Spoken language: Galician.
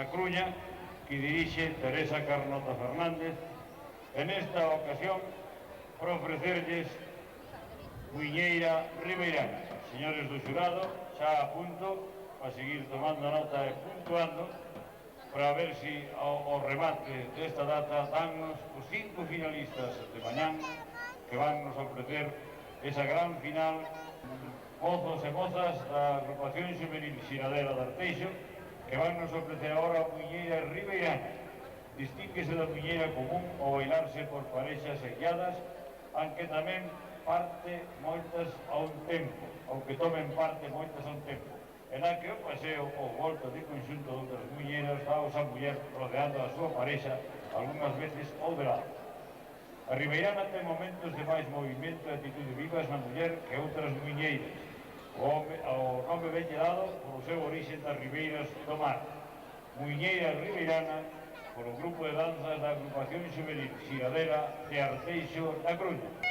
Coruña, que dirige Teresa Carnota Fernández, en esta ocasión para ofrecerlles Muiñeira Ribeirana. Señores do xurado, xa a punto para seguir tomando nota e puntuando para ver se ao remate desta data dannos os 5 finalistas de mañán que van nos ofrecer esa gran final, mozos e mozas da agrupación xuvenil Xiradera de Arteixo, que van nos ofrecer agora a Muiñeira Ribeirana. Distínguese da Muiñeira común ao bailarse por parexas e guiadas, aunque tamén parte moitas a un tempo, aunque tomen parte moitas a un tempo, en a que o paseo ou volta de conxunto de outras muñeiras va a muller rodeando a súa parexa, algunhas veces ao de lado. A Ribeirana ten momentos de máis movimento e actitude vivas na muller que outras muñeiras. O nome ben dado por o seu origen das ribeiras do mar. Muiñeira Ribeirana, por o grupo de danzas da agrupación xuvenil Xiradera de Arteixo da Coruña.